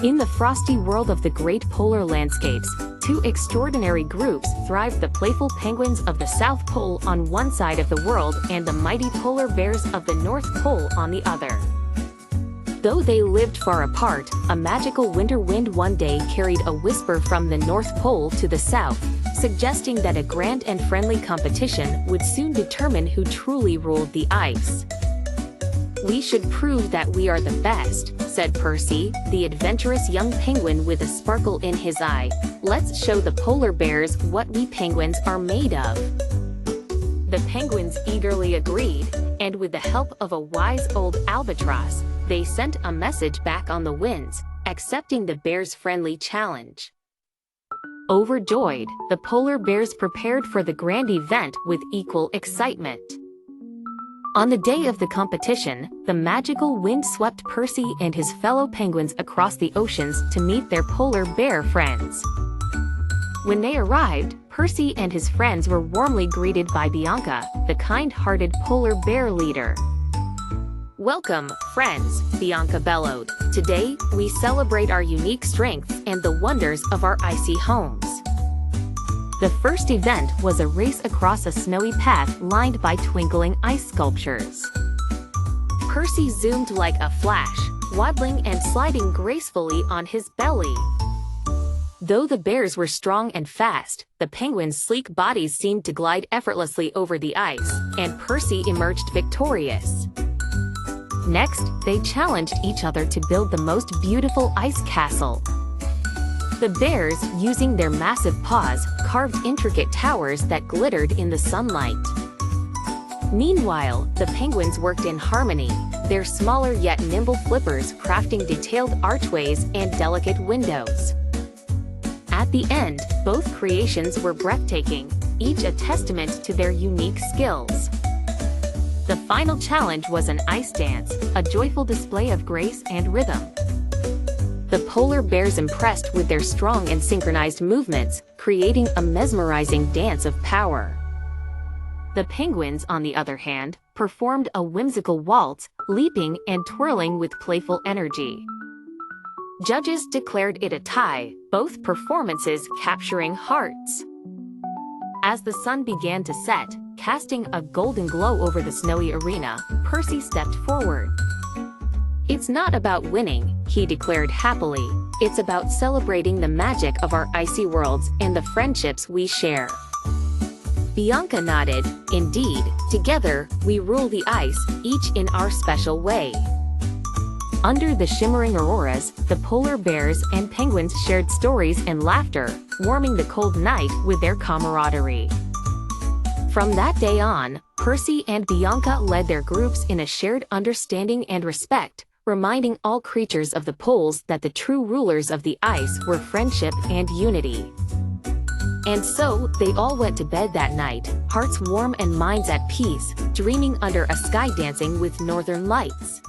In the frosty world of the great polar landscapes, two extraordinary groups thrive: the playful penguins of the South Pole on one side of the world and the mighty polar bears of the North Pole on the other. Though they lived far apart, a magical winter wind one day carried a whisper from the North Pole to the South, suggesting that a grand and friendly competition would soon determine who truly ruled the ice. "We should prove that we are the best," said Percy, the adventurous young penguin with a sparkle in his eye. "Let's show the polar bears what we penguins are made of." The penguins eagerly agreed, and with the help of a wise old albatross, they sent a message back on the winds, accepting the bears' friendly challenge. Overjoyed, the polar bears prepared for the grand event with equal excitement. On the day of the competition, the magical wind swept Percy and his fellow penguins across the oceans to meet their polar bear friends. When they arrived, Percy and his friends were warmly greeted by Bianca, the kind-hearted polar bear leader. "Welcome, friends," Bianca bellowed. "Today, we celebrate our unique strengths and the wonders of our icy homes." The first event was a race across a snowy path lined by twinkling ice sculptures. Percy zoomed like a flash, waddling and sliding gracefully on his belly. Though the bears were strong and fast, the penguins' sleek bodies seemed to glide effortlessly over the ice, and Percy emerged victorious. Next, they challenged each other to build the most beautiful ice castle. The bears, using their massive paws, carved intricate towers that glittered in the sunlight. Meanwhile, the penguins worked in harmony, their smaller yet nimble flippers crafting detailed archways and delicate windows. At the end, both creations were breathtaking, each a testament to their unique skills. The final challenge was an ice dance, a joyful display of grace and rhythm. The polar bears impressed with their strong and synchronized movements, creating a mesmerizing dance of power. The penguins, on the other hand, performed a whimsical waltz, leaping and twirling with playful energy. Judges declared it a tie, both performances capturing hearts. As the sun began to set, casting a golden glow over the snowy arena, Percy stepped forward. "It's not about winning," he declared happily. "It's about celebrating the magic of our icy worlds and the friendships we share." Bianca nodded. "Indeed, together, we rule the ice, each in our special way." Under the shimmering auroras, the polar bears and penguins shared stories and laughter, warming the cold night with their camaraderie. From that day on, Percy and Bianca led their groups in a shared understanding and respect, reminding all creatures of the poles that the true rulers of the ice were friendship and unity. And so, they all went to bed that night, hearts warm and minds at peace, dreaming under a sky dancing with northern lights.